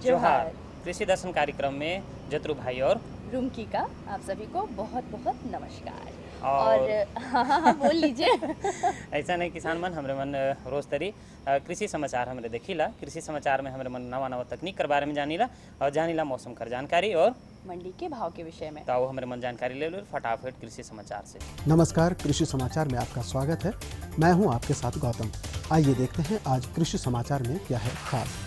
जोहार। कृषि दर्शन कार्यक्रम में जतरू भाई और रुमकी का आप सभी को बहुत बहुत नमस्कार। और हाँ बोल लीजिए। ऐसा नहीं किसान मन हमरे मन रोज तरी कृषि समाचार हमरे देखिला। कृषि समाचार में हमरे मन नवा नवा तकनीक के बारे में जानीला और जानीला मौसम कर जानकारी और मंडी के भाव के विषय में। तो हमरे मन जानकारी ले लो फटाफट कृषि समाचार से। नमस्कार, कृषि समाचार में आपका स्वागत है। मैं हूं आपके साथ गौतम। आइए देखते हैं आज कृषि समाचार में क्या है खास।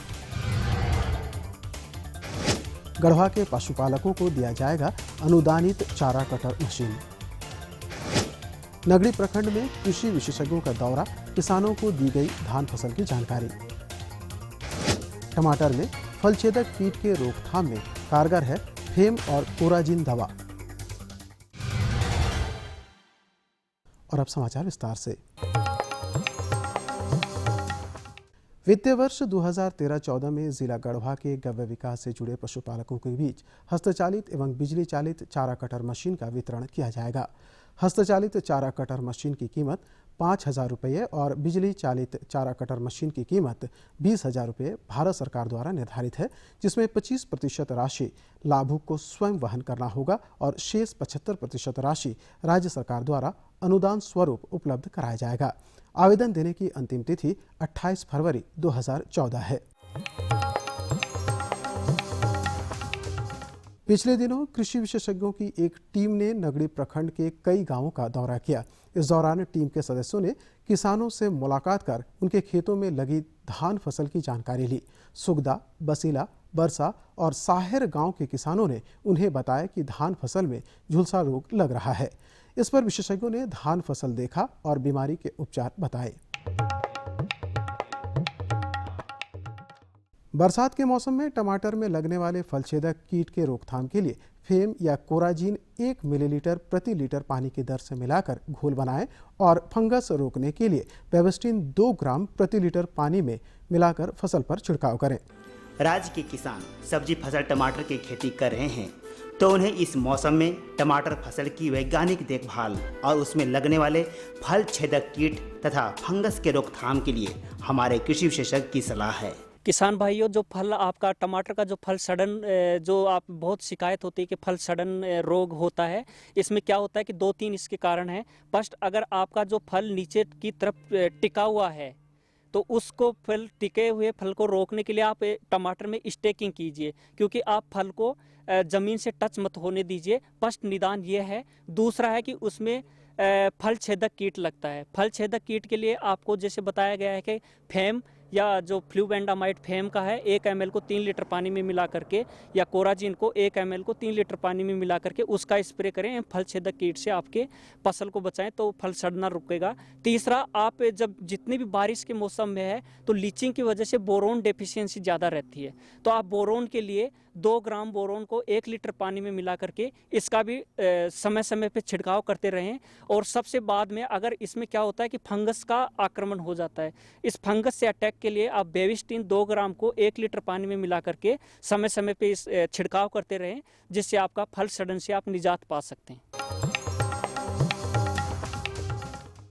गढ़वा के पशुपालकों को दिया जाएगा अनुदानित चारा कटर मशीन। नगड़ी प्रखंड में कृषि विशेषज्ञों का दौरा, किसानों को दी गई धान फसल की जानकारी। टमाटर में फलछेदक कीट के रोकथाम में कारगर है फेम और कोराजिन दवा। और अब समाचार विस्तार से। वित्तीय वर्ष 2013-14 में जिला गढ़वा के गव्य विकास से जुड़े पशुपालकों के बीच हस्तचालित एवं बिजली चालित चारा कटर मशीन का वितरण किया जाएगा। हस्तचालित चारा कटर मशीन की कीमत 5,000 रुपये और बिजली चालित चारा कटर मशीन की कीमत 20,000 रुपये भारत सरकार द्वारा निर्धारित है, जिसमें 25% राशि लाभुक को स्वयं वहन करना होगा और शेष 75% राशि राज्य सरकार द्वारा अनुदान स्वरूप उपलब्ध कराया जाएगा। आवेदन देने की अंतिम तिथि 28 फरवरी 2014 है। पिछले दिनों कृषि विशेषज्ञों की एक टीम ने नगड़ी प्रखंड के कई गांवों का दौरा किया। इस दौरान टीम के सदस्यों ने किसानों से मुलाकात कर उनके खेतों में लगी धान फसल की जानकारी ली। सुगदा, बसीला, बरसा और साहेर गांव के किसानों ने उन्हें बताया कि धान फसल में झुलसा रोग लग रहा है। इस पर विशेषज्ञों ने धान फसल देखा और बीमारी के उपचार बताए। बरसात के मौसम में टमाटर में लगने वाले फलछेदक कीट के रोकथाम के लिए फेम या कोराजिन 1 मिलीलीटर प्रति लीटर पानी की दर से मिलाकर घोल बनाएं और फंगस रोकने के लिए पेविस्टिन 2 ग्राम प्रति लीटर पानी में मिलाकर फसल पर छिड़काव करें। राज्य के किसान सब्जी फसल टमाटर की खेती कर रहे हैं, तो उन्हें इस मौसम में टमाटर फसल की वैज्ञानिक देखभाल और उसमें लगने वाले फल छेदक कीट तथा फंगस के रोकथाम के लिए हमारे कृषि विशेषज्ञ की सलाह है। किसान भाइयों, जो फल आपका टमाटर का जो फल सड़न, जो आप बहुत शिकायत होती है कि फल सड़न रोग होता है, इसमें क्या होता है कि 2-3 इसके कारण हैं। फर्स्ट, अगर आपका जो फल नीचे की तरफ टिका हुआ है तो उसको फल टिके हुए फल को रोकने के लिए आप टमाटर में स्टेकिंग कीजिए, क्योंकि आप फल को ज़मीन से टच मत होने दीजिए। फर्स्ट निदान ये है। दूसरा है कि उसमें फल छेदक कीट लगता है। फल छेदक कीट के लिए आपको जैसे बताया गया है कि फेम या जो फ्लूबेंडामाइड फेम का है 1 ml को 3 लीटर पानी में मिला करके, या कोराजिन को 1 ml को 3 लीटर पानी में मिला करके उसका स्प्रे करें। फल छेदक कीट से आपके फसल को बचाएं तो फल सड़ना रुकेगा। तीसरा, आप जब जितनी भी बारिश के मौसम में है तो लीचिंग की वजह से बोरोन डेफिशिएंसी ज़्यादा रहती है, तो आप बोरोन के लिए 2 ग्राम बोरोन को 1 लीटर पानी में मिला करके इसका भी समय समय पे छिड़काव करते रहें। और सबसे बाद में अगर इसमें क्या होता है कि फंगस का आक्रमण हो जाता है, इस फंगस से अटैक के लिए आप बेविस्टिन 2 ग्राम को 1 लीटर पानी में मिला करके समय समय पे इस छिड़काव करते रहें, जिससे आपका फल सड़न से आप निजात पा सकते हैं।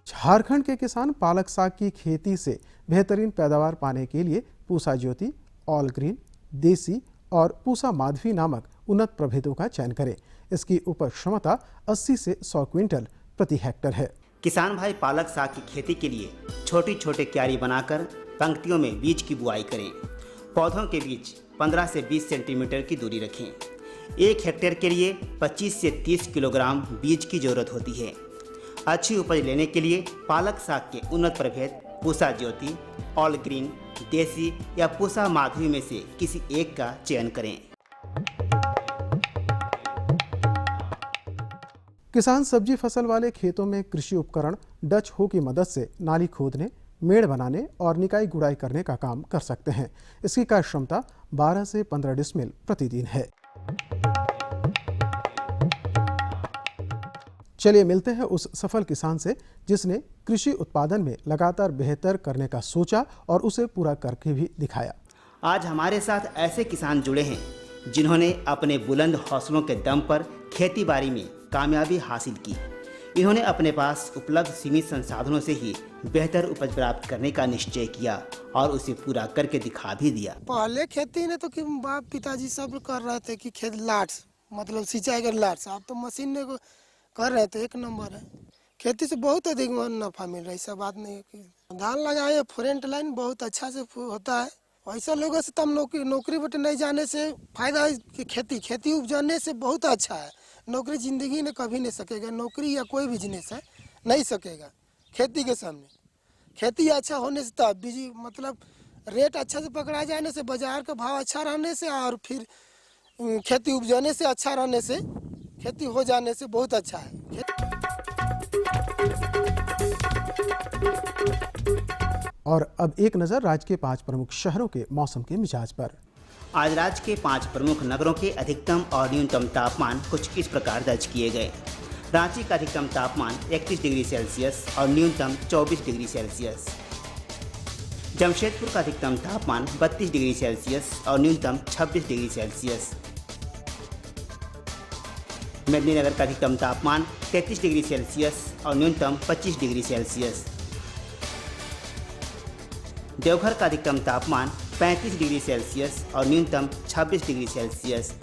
झारखंड के किसान पालक साग की खेती से बेहतरीन पैदावार पाने के लिए पूसा ज्योति, ऑल ग्रीन, देसी और पूसा माधवी नामक उन्नत प्रभेदों का चयन करें। इसकी उपज क्षमता 80 से 100 क्विंटल प्रति हेक्टेयर है। किसान भाई पालक साग की खेती के लिए छोटी छोटी क्यारी बनाकर पंक्तियों में बीज की बुआई करें। पौधों के बीच 15 से 20 सेंटीमीटर की दूरी रखें। 1 हेक्टेयर के लिए 25 से 30 किलोग्राम बीज की जरूरत होती है। अच्छी उपज लेने के लिए पालक साग के उन्नत प्रभेद पूसा ज्योति, ऑल ग्रीन, देसी या पूसा माधवी में से किसी एक का चयन करें। किसान सब्जी फसल वाले खेतों में कृषि उपकरण डच हो की मदद से नाली खोदने, मेड़ बनाने और निकाई गुड़ाई करने का काम कर सकते हैं। इसकी कार्य क्षमता 12 से 15 डिसमिल प्रतिदिन है। चलिए मिलते हैं उस सफल किसान से जिसने कृषि उत्पादन में लगातार बेहतर करने का सोचा और उसे पूरा करके भी दिखाया। आज हमारे साथ ऐसे किसान जुड़े हैं जिन्होंने अपने बुलंद हौसलों के दम पर खेती बाड़ी में कामयाबी हासिल की। इन्होंने अपने पास उपलब्ध सीमित संसाधनों से ही बेहतर उपज प्राप्त करने का निश्चय किया और उसे पूरा करके दिखा भी दिया। पहले खेती ने तो कि बाप पिताजी सब कर रहे थे कि खेत लाट मतलब सिंचाई कर लाट, अब तो मशीन ने कर रहे थे। 1 नंबर है, खेती से बहुत अधिक नफा मिल रहा है, ऐसा बात नहीं है कि धान लगाए फ्रंट लाइन बहुत अच्छा से होता है। ऐसा लोगों से तब नौकरी बटे नहीं जाने से फायदा है कि खेती उपजाने से बहुत अच्छा है। नौकरी जिंदगी में कभी नहीं सकेगा, नौकरी या कोई बिजनेस है नहीं सकेगा खेती के सामने। खेती अच्छा होने से तब बिजी मतलब रेट अच्छा से पकड़ा जाने से, बाजार का भाव अच्छा रहने से और फिर खेती उपजाने से अच्छा रहने से, खेती हो जाने से बहुत अच्छा है। और अब एक नज़र राज्य के 5 प्रमुख शहरों के मौसम के मिजाज पर। आज राज्य के 5 प्रमुख नगरों के अधिकतम और न्यूनतम तापमान कुछ इस प्रकार दर्ज किए गए। रांची का अधिकतम तापमान 31 डिग्री सेल्सियस और न्यूनतम 24 डिग्री सेल्सियस। जमशेदपुर का अधिकतम तापमान 32 डिग्री सेल्सियस और न्यूनतम 26 डिग्री सेल्सियस। मेदिनीनगर का अधिकतम तापमान 33 डिग्री सेल्सियस और न्यूनतम 25 डिग्री सेल्सियस। देवघर का अधिकतम तापमान 35 डिग्री सेल्सियस और न्यूनतम 26 डिग्री सेल्सियस।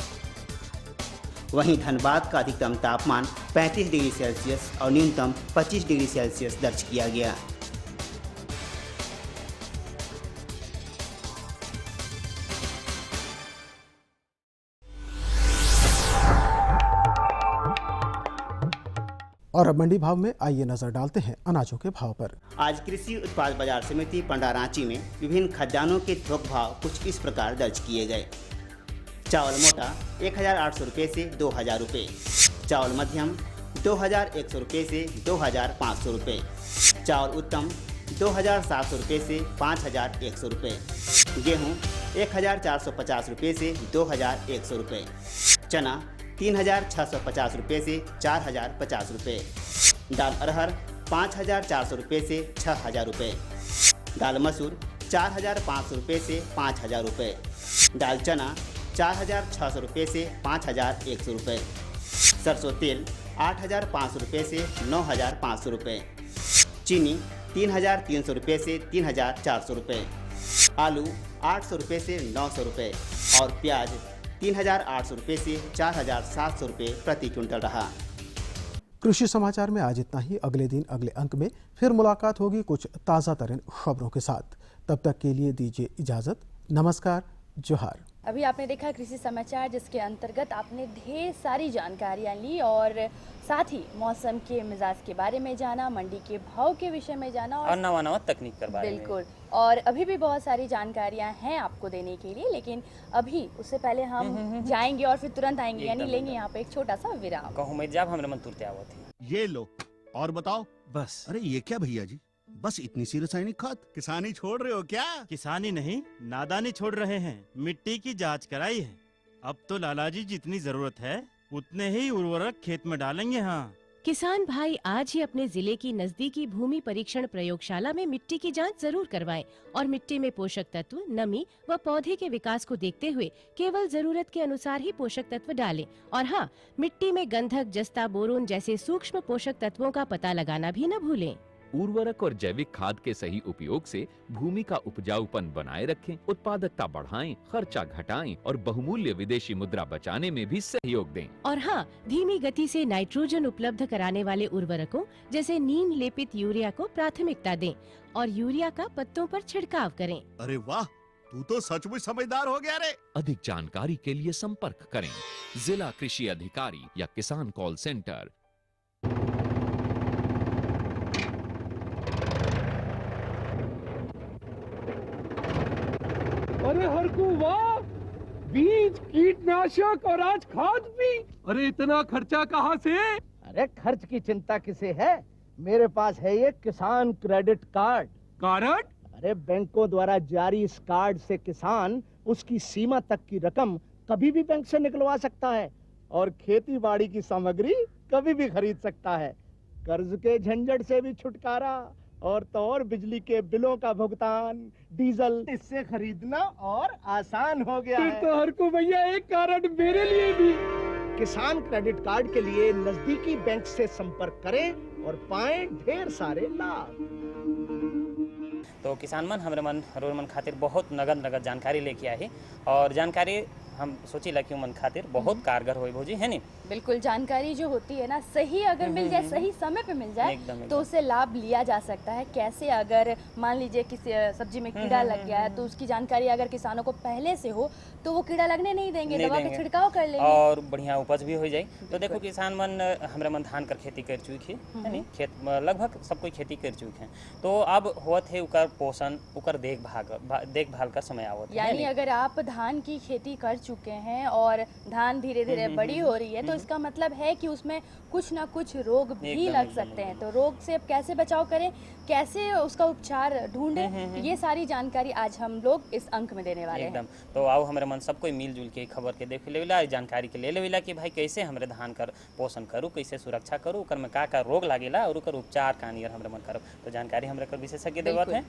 वहीं धनबाद का अधिकतम तापमान 35 डिग्री सेल्सियस और न्यूनतम 25 डिग्री सेल्सियस दर्ज किया गया। और अब मंडी भाव में आइए नजर डालते हैं अनाजों के भाव पर। आज कृषि उत्पाद बाजार समिति पंडा रांची में विभिन्न खाद्यान्नों के थोक भाव कुछ इस प्रकार दर्ज किए गए। चावल मोटा 1800 रुपये से 2000 रुपये, चावल मध्यम 2100 रुपये से 2500 रुपये, चावल उत्तम 2700 रुपये से 5100 रुपये, गेहूँ 1450 रुपये से 2100 रुपये, चना 3650 रुपये से 4050 रुपये, दाल अरहर 5400 रुपये से 6000 रुपये, दाल मसूर 4500 रुपये से 5000 रुपये, दाल चना 4600 रुपये से 5100 रुपये, सरसों तेल 8500 रुपये से 9500 रुपये, चीनी 3300 रुपये से 3400 रुपये, आलू 800 रुपये से 900 रुपये और प्याज 3800 रुपये से 4700 रुपये प्रति क्विंटल रहा। कृषि समाचार में आज इतना ही। अगले दिन अगले अंक में फिर मुलाकात होगी कुछ ताज़ा तरीन खबरों के साथ। तब तक के लिए दीजिए इजाज़त। नमस्कार, जोहार। अभी आपने देखा कृषि समाचार, जिसके अंतर्गत आपने ढेर सारी जानकारियां ली और साथ ही मौसम के मिजाज के बारे में जाना, मंडी के भाव के विषय में जाना और नवा तकनीक के बारे में। बिल्कुल। और अभी भी बहुत सारी जानकारियां हैं आपको देने के लिए, लेकिन अभी उससे पहले हम जाएंगे और फिर तुरंत आएंगे, यानी लेंगे यहाँ पे एक छोटा सा विराम। कहूँ मैं जब हमारे मन तुरते आवत थी। ये लो और बताओ। बस। अरे ये क्या भैया जी, बस इतनी सी रासायनिक खाद? किसानी छोड़ रहे हो क्या? किसानी नहीं, नादानी छोड़ रहे हैं। मिट्टी की जांच कराई है, अब तो लालाजी जितनी जरूरत है उतने ही उर्वरक खेत में डालेंगे। हाँ, किसान भाई आज ही अपने जिले की नजदीकी भूमि परीक्षण प्रयोगशाला में मिट्टी की जांच जरूर करवाएं और मिट्टी में पोषक तत्व, नमी व पौधे के विकास को देखते हुए केवल जरूरत के अनुसार ही पोषक तत्व डालें। और हाँ, मिट्टी में गंधक, जस्ता, बोरोन जैसे सूक्ष्म पोषक तत्वों का पता लगाना भी न भूलें। उर्वरक और जैविक खाद के सही उपयोग से भूमि का उपजाऊपन बनाए रखें, उत्पादकता बढ़ाएं, खर्चा घटाएं और बहुमूल्य विदेशी मुद्रा बचाने में भी सहयोग दें। और हाँ, धीमी गति से नाइट्रोजन उपलब्ध कराने वाले उर्वरकों जैसे नीम लेपित यूरिया को प्राथमिकता दें और यूरिया का पत्तों पर छिड़काव करें। अरे वाह, तू तो सचमुच समझदार हो गया रे। अधिक जानकारी के लिए संपर्क करें जिला कृषि अधिकारी या किसान कॉल सेंटर। अरे हरकू वाह, बीज, कीटनाशक और आज खाद भी। अरे इतना खर्चा कहाँ से? अरे खर्च की चिंता किसे है, मेरे पास है ये किसान क्रेडिट कार्ड। कार्ड? अरे बैंकों द्वारा जारी इस कार्ड से किसान उसकी सीमा तक की रकम कभी भी बैंक से निकलवा सकता है और खेती बाड़ी की सामग्री कभी भी खरीद सकता है। कर्ज के झंझट से भी छुटकारा और तो और बिजली के बिलों का भुगतान, डीजल इससे खरीदना और आसान हो गया है। तो हरकू भैया एक कार्ड मेरे लिए भी। किसान क्रेडिट कार्ड के लिए नजदीकी बैंक से संपर्क करें और पाएं ढेर सारे लाभ। तो किसान मन हमरे मन रोज मन खातिर बहुत नगद जानकारी लेके आए हैं और जानकारी हम सोचिला कि मन खातिर बहुत कारगर होई भौजी है नी। बिल्कुल, जानकारी जो होती है ना सही अगर मिल जाए, सही समय पे मिल जाए तो उससे लाभ लिया जा सकता है। कैसे, अगर मान लीजिए किसी सब्जी में कीड़ा लग गया है तो उसकी जानकारी अगर किसानों को पहले से हो तो वो कीड़ा लगने नहीं देंगे, दवा का छिड़काव कर लेंगे और बढ़िया उपज भी हो जाए। तो देखो किसान मन हमरे मन धान कर खेती कर चुकी है नी, खेत लगभग सब कोई खेती कर चुके हैं। तो अब होत है उकर पोषण, उकर देखभाल का समय आवत है। यानी अगर आप धान की खेती कर चुके हैं और धान धीरे धीरे बड़ी हो रही है तो इसका मतलब है कि उसमें कुछ ना कुछ रोग भी लग सकते हैं। तो रोग से अब कैसे बचाव करें, कैसे उसका उपचार ढूंढें, ये सारी जानकारी आज हम लोग इस अंक में देने वाले हैं। तो आओ हमारे मन सब कोई मिलजुल के खबर के देख लेविला, जानकारी के ले लेविला कि भाई कैसे हमरे धान कर पोषण करूँ, कैसे सुरक्षा करूँ, ओकर में का रोग लागेला और ओकर उपचार का नियर हमरे मन करूँ। तो जानकारी हमरे कर विशेषज्ञ देवत है।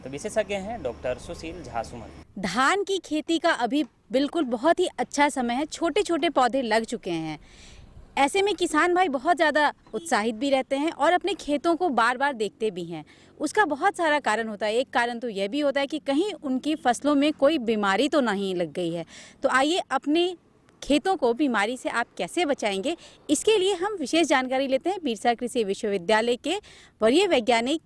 तो विशेषज्ञ हैं डॉक्टर सुशील झा सुमन। धान की खेती का अभी बिल्कुल बहुत ही अच्छा समय है, छोटे छोटे पौधे लग चुके हैं। ऐसे में किसान भाई बहुत ज़्यादा उत्साहित भी रहते हैं और अपने खेतों को बार बार देखते भी हैं। उसका बहुत सारा कारण होता है। एक कारण तो यह भी होता है कि कहीं उनकी फसलों में कोई बीमारी तो नहीं लग गई है। तो आइए अपने खेतों को बीमारी से आप कैसे बचाएंगे, इसके लिए हम विशेष जानकारी लेते हैं बिरसा कृषि विश्वविद्यालय के वरीय वैज्ञानिक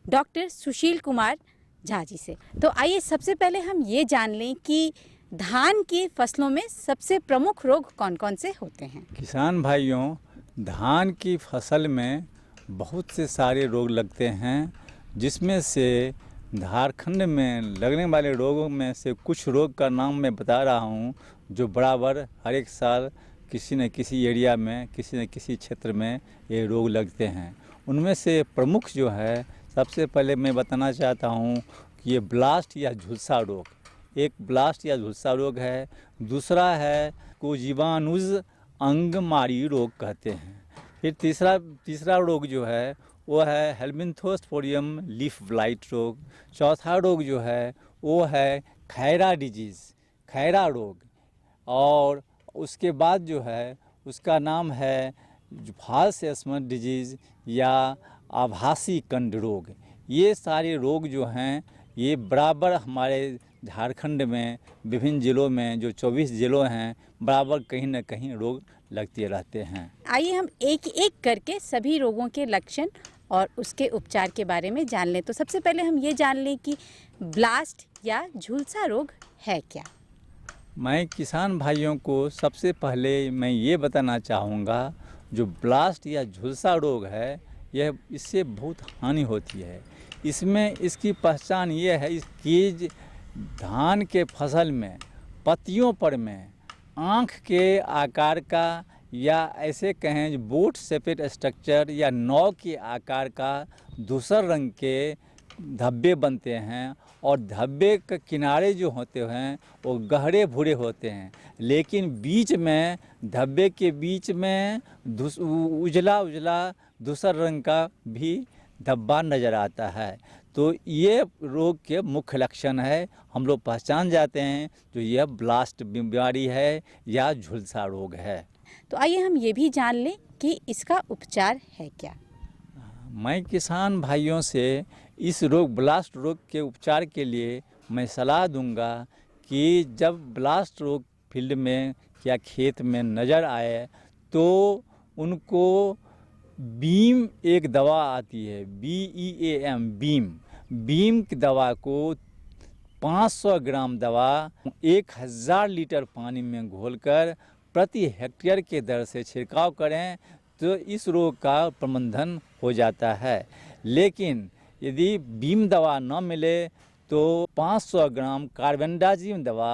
डॉक्टर सुशील कुमार झा जी से। तो आइए सबसे पहले हम ये जान लें कि धान की फसलों में सबसे प्रमुख रोग कौन कौन से होते हैं। किसान भाइयों, धान की फसल में बहुत से सारे रोग लगते हैं, जिसमें से झारखंड में लगने वाले रोगों में से कुछ रोग का नाम मैं बता रहा हूं, जो बराबर हर एक साल किसी न किसी एरिया में, किसी न किसी क्षेत्र में ये रोग लगते हैं। उनमें से प्रमुख जो है, सबसे पहले मैं बताना चाहता हूं कि ये ब्लास्ट या झुलसा रोग, एक ब्लास्ट या झुलसा रोग है। दूसरा है को जीवाणुज अंगमारी रोग कहते हैं। फिर तीसरा रोग जो है वो है हेल्मिंथोस्पोडियम लीफ ब्लाइट रोग। चौथा रोग जो है वो है खैरा डिजीज़, खैरा रोग। और उसके बाद जो है उसका नाम है फाल्स एस्मस डिजीज़ या आभासी कंड रोग। ये सारे रोग जो हैं ये बराबर हमारे झारखंड में विभिन्न जिलों में, जो 24 जिलों हैं, बराबर कहीं न कहीं रोग लगते रहते हैं। आइए हम एक एक करके सभी रोगों के लक्षण और उसके उपचार के बारे में जान लें। तो सबसे पहले हम ये जान लें कि ब्लास्ट या झुलसा रोग है क्या। मैं किसान भाइयों को सबसे पहले मैं ये बताना चाहूँगा, जो ब्लास्ट या झुलसा रोग है यह इससे बहुत हानि होती है। इसमें इसकी पहचान ये है कि धान के फसल में पत्तियों पर में आँख के आकार का या ऐसे कहें बोट शेपेड स्ट्रक्चर या नौ के आकार का धूसर रंग के धब्बे बनते हैं और धब्बे के किनारे जो होते हैं वो गहरे भूरे होते हैं, लेकिन बीच में धब्बे के बीच में उजला धूसर रंग का भी धब्बा नज़र आता है। तो ये रोग के मुख्य लक्षण है, हम लोग पहचान जाते हैं जो यह ब्लास्ट बीमारी है या झुलसा रोग है। तो आइए हम ये भी जान लें कि इसका उपचार है क्या। मैं किसान भाइयों से इस रोग ब्लास्ट रोग के उपचार के लिए मैं सलाह दूंगा कि जब ब्लास्ट रोग फील्ड में या खेत में नज़र आए तो उनको बीम एक दवा आती है, BEAM बीम की दवा को 500 ग्राम दवा 1000 लीटर पानी में घोलकर प्रति हेक्टेयर के दर से छिड़काव करें तो इस रोग का प्रबंधन हो जाता है। लेकिन यदि बीम दवा न मिले तो 500 ग्राम कार्बेंडाजिम दवा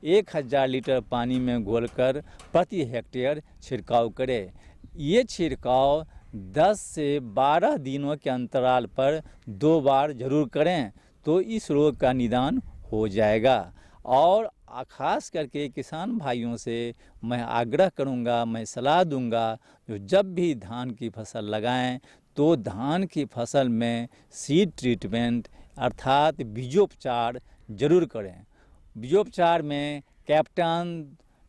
1000 लीटर पानी में घोलकर प्रति हेक्टेयर छिड़काव करें। ये छिड़काव 10 से 12 दिनों के अंतराल पर 2 बार जरूर करें तो इस रोग का निदान हो जाएगा। और खास करके किसान भाइयों से मैं आग्रह करूंगा, मैं सलाह दूंगा, जो जब भी धान की फसल लगाएं तो धान की फसल में सीड ट्रीटमेंट अर्थात बीजोपचार जरूर करें। बीजोपचार में कैप्टन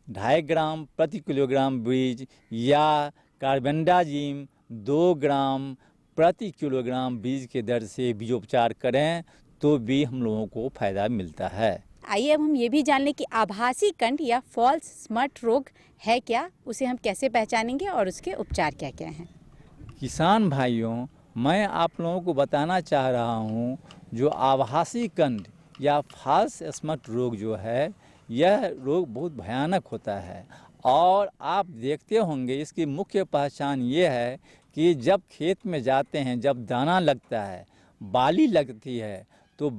2.5 ग्राम प्रति किलोग्राम बीज या कार्बेंडाजिम 2 ग्राम प्रति किलोग्राम बीज के दर से बीजोपचार करें तो भी हम लोगों को फायदा मिलता है। आइए अब हम ये भी जान लें कि आभासी कंठ या फॉल्स स्मट रोग है क्या, उसे हम कैसे पहचानेंगे और उसके उपचार क्या क्या हैं। किसान भाइयों, मैं आप लोगों को बताना चाह रहा हूँ, जो आभासी कंठ या फॉल्स स्मट रोग जो है, यह रोग बहुत भयानक होता है और आप देखते होंगे इसकी मुख्य पहचान ये है कि जब खेत में जाते हैं, जब दाना लगता है, बाली लगती है, तो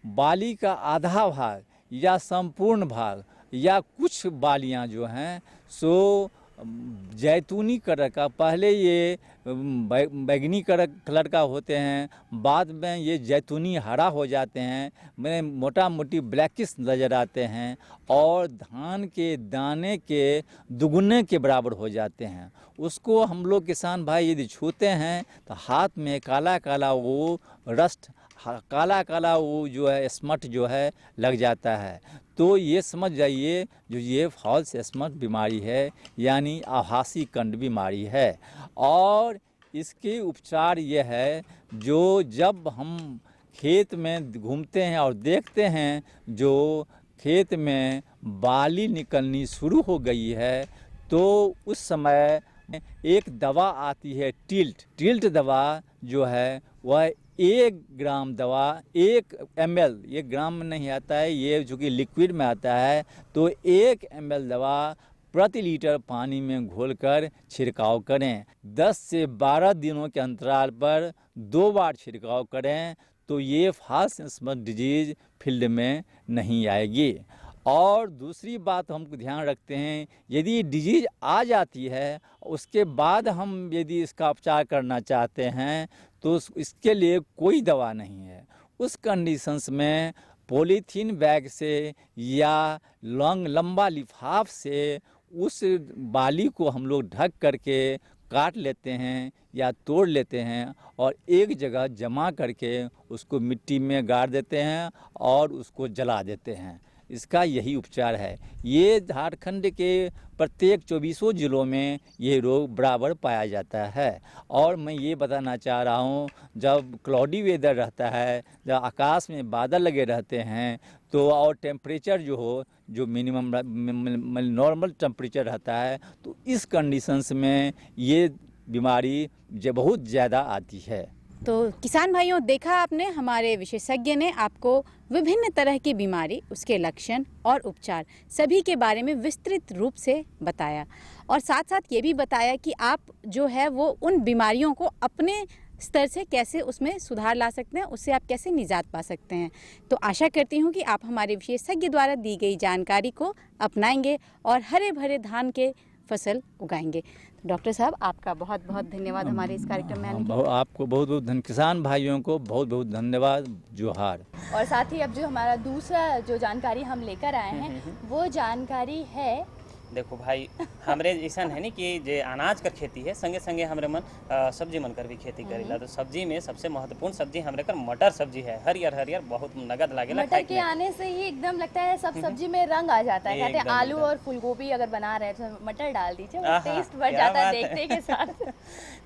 बाली का आधा भाग या संपूर्ण भाग या कुछ बालियां जो हैं सो जैतूनी कलर का, पहले ये बैगनी कलर का होते हैं, बाद में ये जैतूनी हरा हो जाते हैं, में मोटा मोटी ब्लैकिश नज़र आते हैं और धान के दाने के दुगुने के बराबर हो जाते हैं। उसको हम लोग किसान भाई यदि छूते हैं तो हाथ में काला काला वो रस्ट, काला काला वो जो है स्मट जो है लग जाता है। तो ये समझ जाइए जो ये फॉल्स स्मट बीमारी है, यानी आभासी कंठ बीमारी है। और इसके उपचार ये है, जो जब हम खेत में घूमते हैं और देखते हैं जो खेत में बाली निकलनी शुरू हो गई है, तो उस समय एक दवा आती है टिल्ट दवा जो है वह 1 ग्राम दवा 1 ml, 1 ग्राम में नहीं आता है ये, चूँकि लिक्विड में आता है, तो 1 ml दवा प्रति लीटर पानी में घोलकर छिड़काव करें। 10 से 12 दिनों के अंतराल पर 2 बार छिड़काव करें तो ये फॉल्स स्मट डिजीज फील्ड में नहीं आएगी। और दूसरी बात हमको ध्यान रखते हैं, यदि डिजीज आ जाती है उसके बाद हम यदि इसका उपचार करना चाहते हैं तो इसके लिए कोई दवा नहीं है। उस कंडीशंस में पॉलीथीन बैग से या लंबा लिफाफ से उस बाली को हम लोग ढक करके काट लेते हैं या तोड़ लेते हैं और एक जगह जमा करके उसको मिट्टी में गाड़ देते हैं और उसको जला देते हैं। इसका यही उपचार है। ये झारखंड के प्रत्येक 24 जिलों में ये रोग बराबर पाया जाता है। और मैं ये बताना चाह रहा हूँ, जब क्लाउडी वेदर रहता है, जब आकाश में बादल लगे रहते हैं, तो और टेम्परेचर जो हो, जो मिनिमम नॉर्मल टेम्परेचर रहता है, तो इस कंडीशंस में ये बीमारी बहुत ज़्यादा आती है। तो किसान भाइयों, देखा आपने, हमारे विशेषज्ञ ने आपको विभिन्न तरह की बीमारी, उसके लक्षण और उपचार सभी के बारे में विस्तृत रूप से बताया और साथ साथ ये भी बताया कि आप जो है वो उन बीमारियों को अपने स्तर से कैसे उसमें सुधार ला सकते हैं, उससे आप कैसे निजात पा सकते हैं। तो आशा करती हूँ कि आप हमारे विशेषज्ञ द्वारा दी गई जानकारी को अपनाएंगे और हरे भरे धान के फसल उगाएंगे। डॉक्टर साहब, आपका बहुत बहुत धन्यवाद हमारे इस कार्यक्रम में आने के लिए। आपको बहुत बहुत किसान भाइयों को बहुत बहुत धन्यवाद, जोहार। और साथ ही अब जो हमारा दूसरा जो जानकारी हम लेकर आए हैं वो जानकारी है, देखो भाई, हमरे ऐसा है नहीं कि जे अनाज कर खेती है, संगे संगे हमरे मन सब्जी मन कर भी खेती करेला। तो सब्जी में सबसे महत्वपूर्ण सब्जी हमरे कर मटर सब्जी है। हरियर हरियर बहुत नगद लागेला। मटर के आने से ही एकदम लगता है सब सब्जी में रंग आ जाता है। कहते हैं आलू और फूलगोभी अगर बना रहे तो मटर डाल दीजिए, टेस्ट बढ़ जाता है देखते के साथ।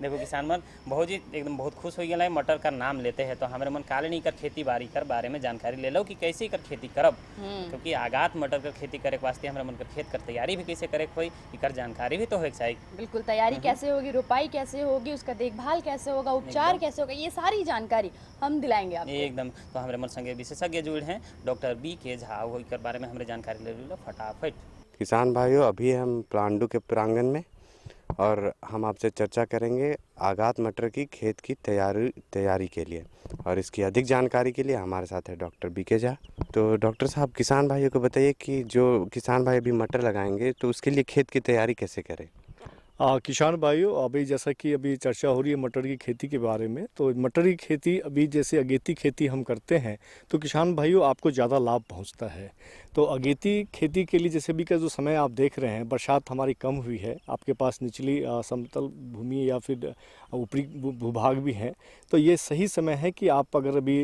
देखो किसान मन बहुत ही एकदम बहुत खुश हो गया मटर का नाम लेते हैं। तो हमारे मन कालनी कर खेती बाड़ी कर बारे में जानकारी ले लो कि कैसे कर खेती करब, क्योंकि आगात मटर कर खेती करे के वास्ते हमारे मन कर खेत कर तैयारी भी कैसे करे कोई इकर जानकारी भी तो हो चाहिए। बिल्कुल, तैयारी कैसे होगी, रुपाई कैसे होगी, उसका देखभाल कैसे होगा, उपचार कैसे होगा, ये सारी जानकारी हम दिलाएंगे आपको एकदम। तो हमारे मन संगे विशेषज्ञ जुड़े हैं डॉक्टर BK झा, वो इकर बारे में हमें जानकारी ले लो फटाफट। किसान भाइयों, अभी हम प्लांडू के प्रांगण में और हम आपसे चर्चा करेंगे आगात मटर की खेत की तैयारी के लिए, और इसकी अधिक जानकारी के लिए हमारे साथ है डॉक्टर BK झा। तो डॉक्टर साहब, किसान भाइयों को बताइए कि जो किसान भाई अभी मटर लगाएंगे तो उसके लिए खेत की तैयारी कैसे करें। किसान भाइयों, अभी जैसा कि अभी चर्चा हो रही है मटर की खेती के बारे में, तो मटर की खेती अभी जैसे अगेती खेती हम करते हैं तो किसान भाइयों आपको ज़्यादा लाभ पहुंचता है। तो अगेती खेती के लिए जैसे भी का जो समय आप देख रहे हैं, बरसात हमारी कम हुई है, आपके पास निचली समतल भूमि या फिर ऊपरी भूभाग भी हैं, तो ये सही समय है कि आप अगर अभी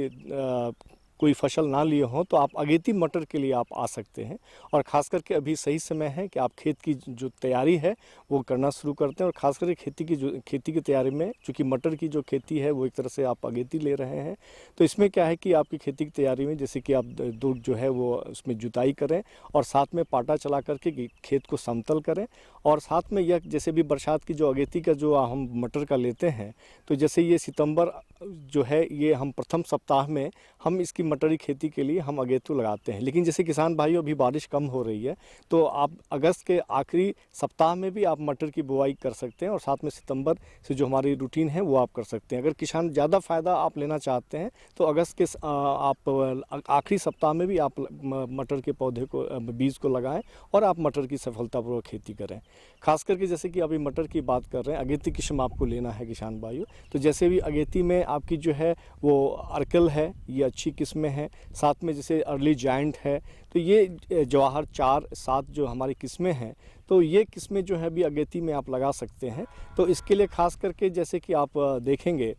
कोई फसल ना लिए हों तो आप अगेती मटर के लिए आप आ सकते हैं। और ख़ास करके अभी सही समय है कि आप खेत की जो तैयारी है वो करना शुरू करते हैं। और ख़ास करके खेती की तैयारी में, चूँकि मटर की जो खेती है वो एक तरह से आप अगेती ले रहे हैं, तो इसमें क्या है कि आपकी खेती की तैयारी में जैसे कि आप दो जो है वो उसमें जुताई करें और साथ में पाटा चला करके खेत को समतल करें। और साथ में यह जैसे भी बरसात की जो अगेती का जो हम मटर का लेते हैं, तो जैसे ये सितंबर जो है ये हम प्रथम सप्ताह में हम इसकी मटर की खेती के लिए हम अगेतू लगाते हैं। लेकिन जैसे किसान भाइयों अभी बारिश कम हो रही है तो आप अगस्त के आखिरी सप्ताह में भी आप मटर की बुआई कर सकते हैं और साथ में सितंबर से जो हमारी रूटीन है वो आप कर सकते हैं। अगर किसान ज़्यादा फ़ायदा आप लेना चाहते हैं तो अगस्त के आप आखिरी सप्ताह में भी आप मटर के पौधे को बीज को लगाएं और आप मटर की सफलतापूर्वक खेती करें। खास करके जैसे कि अभी मटर की बात कर रहे हैं, अगेती किस्म आपको लेना है किसान भाइयों, तो जैसे भी अगेती में आपकी जो है वो अर्कल है, ये अच्छी किस्में हैं। साथ में जैसे अर्ली जायंट है, तो ये जवाहर 4-7 जो हमारी किस्में हैं, तो ये किस्में जो है भी अगेती में आप लगा सकते हैं। तो इसके लिए खास करके जैसे कि आप देखेंगे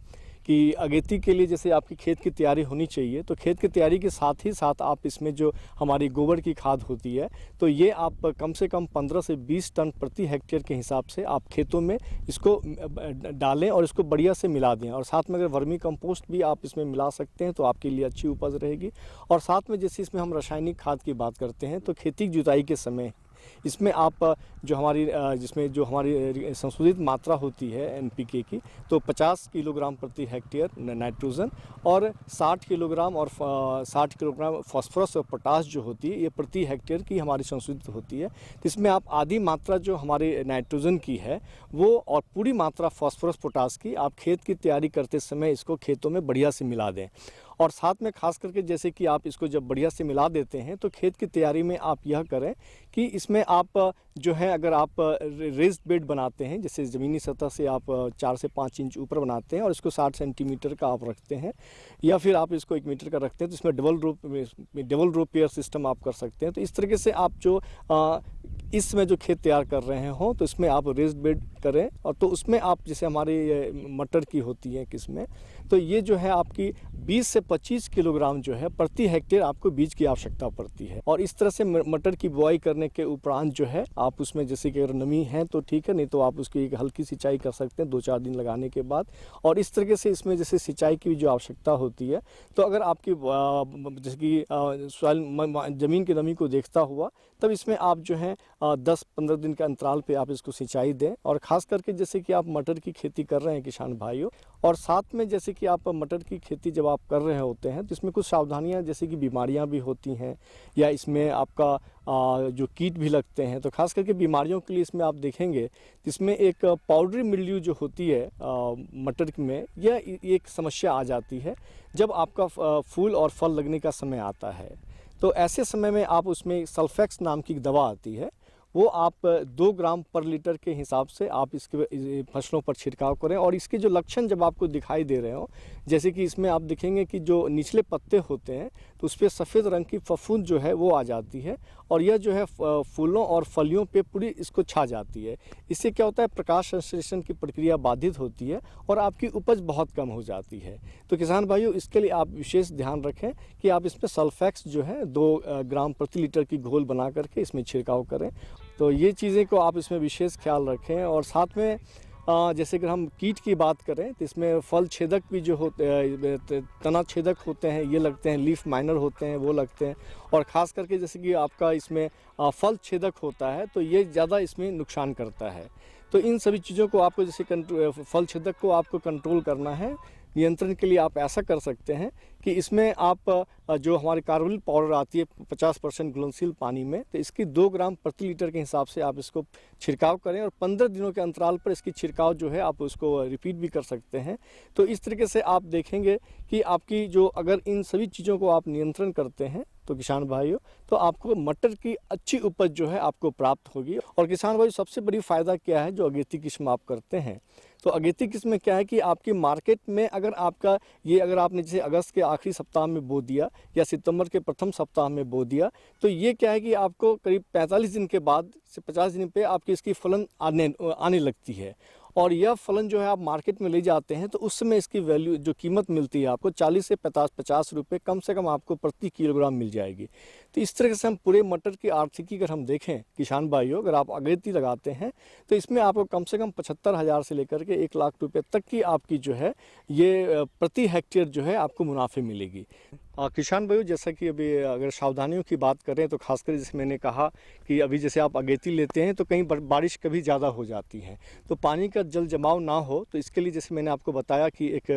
कि अगेती के लिए जैसे आपकी खेत की तैयारी होनी चाहिए, तो खेत की तैयारी के साथ ही साथ आप इसमें जो हमारी गोबर की खाद होती है, तो ये आप कम से कम 15 से 20 टन प्रति हेक्टेयर के हिसाब से आप खेतों में इसको डालें और इसको बढ़िया से मिला दें। और साथ में अगर वर्मी कंपोस्ट भी आप इसमें मिला सकते हैं तो आपके लिए अच्छी उपज रहेगी। और साथ में जैसे इसमें हम रासायनिक खाद की बात करते हैं, तो खेती की जुताई के समय इसमें आप जो हमारी जिसमें जो हमारी संशोधित मात्रा होती है एनपीके की, तो 50 किलोग्राम प्रति हेक्टेयर नाइट्रोजन और 60 किलोग्राम और 60 किलोग्राम फास्फोरस और पोटास जो होती है, ये प्रति हेक्टेयर की हमारी संशोधित होती है। तो इसमें आप आधी मात्रा जो हमारी नाइट्रोजन की है वो और पूरी मात्रा फास्फोरस पोटास की आप खेत की तैयारी करते समय इसको खेतों में बढ़िया से मिला दें। और साथ में खास करके जैसे कि आप इसको जब बढ़िया से मिला देते हैं तो खेत की तैयारी में आप यह करें कि इसमें आप जो है अगर आप रेज्ड बेड बनाते हैं, जैसे ज़मीनी सतह से आप 4 से 5 इंच ऊपर बनाते हैं और इसको 60 सेंटीमीटर का आप रखते हैं, या फिर आप इसको 1 मीटर का रखते हैं, तो इसमें डबल रो पेयर सिस्टम आप कर सकते हैं। तो इस तरीके से आप जो इसमें जो खेत तैयार कर रहे हों तो इसमें आप रेज्ड बेड करें। और तो उसमें आप जैसे हमारी मटर की होती है किस्में, तो ये जो है आपकी 20 से 25 किलोग्राम जो है प्रति हेक्टेयर आपको बीज की आवश्यकता पड़ती है। और इस तरह से मटर की बुआई करने के उपरांत जो है आप उसमें जैसे कि अगर नमी है तो ठीक है, नहीं तो आप उसकी एक हल्की सिंचाई कर सकते हैं 2-4 दिन लगाने के बाद। और इस तरीके से इसमें जैसे सिंचाई की जो आवश्यकता होती है, तो अगर आपकी जैसे कि सॉइल ज़मीन की नमी को देखता हुआ तब इसमें आप जो है 10-15 दिन के अंतराल पे आप इसको सिंचाई दें। और ख़ास करके जैसे कि आप मटर की खेती कर रहे हैं किसान भाइयों, और साथ में जैसे कि आप मटर की खेती जब आप कर रहे होते हैं तो इसमें कुछ सावधानियां जैसे कि बीमारियां भी होती हैं या इसमें आपका जो कीट भी लगते हैं, तो खास करके बीमारियों के लिए इसमें आप देखेंगे इसमें एक पाउडरी मिल्ड्यू जो होती है मटर में, यह एक समस्या आ जाती है जब आपका फूल और फल लगने का समय आता है। तो ऐसे समय में आप उसमें सल्फेक्स नाम की दवा आती है, वो आप 2 ग्राम पर लीटर के हिसाब से आप इसके फसलों पर छिड़काव करें। और इसके जो लक्षण जब आपको दिखाई दे रहे हो, जैसे कि इसमें आप देखेंगे कि जो निचले पत्ते होते हैं तो उस पर सफ़ेद रंग की फफूंद जो है वो आ जाती है और यह जो है फूलों और फलियों पे पूरी इसको छा जाती है। इससे क्या होता है, प्रकाश संश्लेषण की प्रक्रिया बाधित होती है और आपकी उपज बहुत कम हो जाती है। तो किसान भाइयों, इसके लिए आप विशेष ध्यान रखें कि आप इसमें सल्फेक्स जो है 2 ग्राम प्रति लीटर की घोल बना करके इसमें छिड़काव करें। तो ये चीज़ें को आप इसमें विशेष ख्याल रखें। और साथ में जैसे अगर हम कीट की बात करें तो इसमें फल छेदक भी जो होते हैं, तना छेदक होते हैं, ये लगते हैं, लीफ माइनर होते हैं वो लगते हैं। और ख़ास करके जैसे कि आपका इसमें फल छेदक होता है तो ये ज़्यादा इसमें नुकसान करता है। तो इन सभी चीज़ों को आपको जैसे फल छेदक को आपको कंट्रोल करना है, नियंत्रण के लिए आप ऐसा कर सकते हैं कि इसमें आप जो हमारी कार्बोलिल पाउडर आती है 50% घुलनशील पानी में, तो इसकी 2 ग्राम प्रति लीटर के हिसाब से आप इसको छिड़काव करें और 15 दिनों के अंतराल पर इसकी छिड़काव जो है आप उसको रिपीट भी कर सकते हैं। तो इस तरीके से आप देखेंगे कि आपकी जो अगर इन सभी चीज़ों को आप नियंत्रण करते हैं तो किसान भाइयों, तो आपको मटर की अच्छी उपज जो है आपको प्राप्त होगी। और किसान भाइयों, सबसे बड़ी फ़ायदा क्या है जो अगेती किस्म आप करते हैं, तो अगेती किस्म में क्या है कि आपकी मार्केट में अगर आपका ये अगर आपने जैसे अगस्त के आखिरी सप्ताह में बो दिया या सितंबर के प्रथम सप्ताह में बो दिया, तो ये क्या है कि आपको करीब 45 दिन के बाद से 50 दिन पे आपकी इसकी फलन आने लगती है। और यह फलन जो है आप मार्केट में ले जाते हैं तो उस समय इसकी वैल्यू जो कीमत मिलती है आपको 40 से 50 रुपये कम से कम आपको प्रति किलोग्राम मिल जाएगी। तो इस तरह से हम पूरे मटर की आर्थिकी अगर हम देखें किसान भाइयों, अगर आप अगेती लगाते हैं तो इसमें आपको कम से कम 75,000 से लेकर के 1 लाख रुपए तक की आपकी जो है ये प्रति हेक्टेयर जो है आपको मुनाफे मिलेगी। किसान भाइयों, जैसा कि अभी अगर सावधानियों की बात करें तो खासकर जैसे मैंने कहा कि अभी जैसे आप अगेती लेते हैं तो कहीं बारिश कभी ज़्यादा हो जाती है तो पानी का जल जमाव ना हो, तो इसके लिए जैसे मैंने आपको बताया कि एक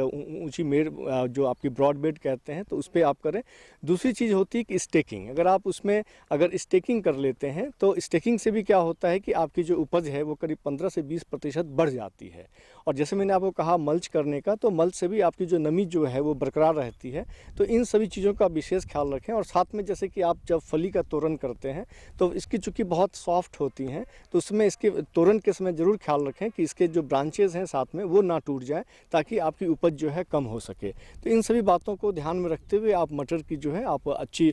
ऊंची मेड़ जो आपकी ब्रॉड बेड कहते हैं तो उस पर आप करें। दूसरी चीज़ होती है कि स्टेकिंग, अगर आप उसमें अगर स्टेकिंग कर लेते हैं तो स्टेकिंग से भी क्या होता है कि आपकी जो उपज है वो करीब 15 से 20% बढ़ जाती है। और जैसे मैंने आपको कहा मल्च करने का, तो मल्च से भी आपकी जो नमी जो है वो बरकरार रहती है। तो इन सभी चीज़ों का विशेष ख्याल रखें। और साथ में जैसे कि आप जब फली का तोरण करते हैं तो इसकी चूँकि बहुत सॉफ्ट होती हैं तो उसमें इसके तोरण के समय ज़रूर ख्याल रखें कि इसके जो ब्रांचेज़ हैं साथ में वो ना टूट जाए ताकि आपकी उपज जो है कम हो सके। तो इन सभी बातों को ध्यान में रखते हुए आप मटर की जो है आप अच्छी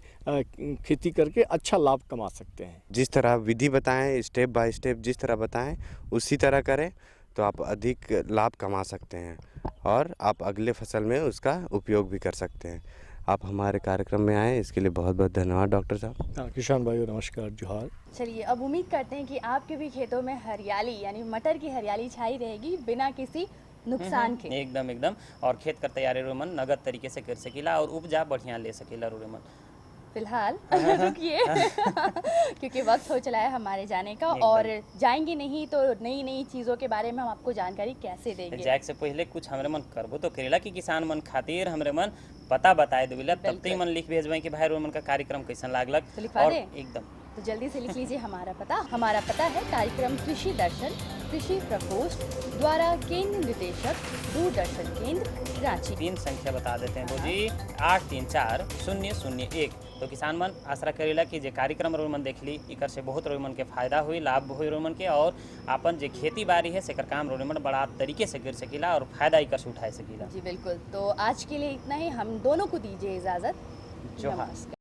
खेती करके अच्छा लाभ कमा सकते हैं। जिस तरह विधि बताएं, स्टेप बाय स्टेप जिस तरह बताएं उसी तरह करें तो आप अधिक लाभ कमा सकते हैं और आप अगले फसल में उसका उपयोग भी कर सकते हैं। आप हमारे कार्यक्रम में आए इसके लिए बहुत बहुत धन्यवाद डॉक्टर साहब। किसान भाइयों नमस्कार, जोहार। चलिए अब उम्मीद करते हैं कि आपके भी खेतों में हरियाली यानी मटर की हरियाली छाई रहेगी बिना किसी नुकसान के। एकदम और खेत कर तैयारी रोमन नगद तरीके से कर सकीला और उपजा बढ़िया ले सकीला रोमन। फिलहाल रुकिए क्योंकि वक्त हो चला है हमारे जाने का और जाएंगे नहीं तो नई नई चीज़ों के बारे में हम आपको जानकारी कैसे देंगे। जाए से पहले कुछ हमरे मन करबो तो करेला कि किसान मन खातिर हमरे मन पता बताए देवेला, तब तक मन लिख भेजबे कि भाई रोमन का कार्यक्रम कैसन लागलक। तो लिखवा दें? एकदम तो जल्दी से लिख लीजिए हमारा पता है कार्यक्रम कृषि दर्शन, कृषि प्रकोष्ठ द्वारा केंद्र निदेशक, दूरदर्शन केंद्र रांची। 3 संख्या बता देते हैं भोजी 834001। तो किसान मन आशा करेला कि जे कार्यक्रम रोमन देख ली इकर से बहुत रोमन के फायदा हुई, लाभ हुई रोमन के और अपन जे खेती बाड़ी है सेकर काम रोमन बड़ा तरीके से कर सकीला और फायदा इकर से उठा सकीला। जी बिल्कुल। तो आज के लिए इतना ही, हम दोनों को दीजिए इजाज़त। जोहार।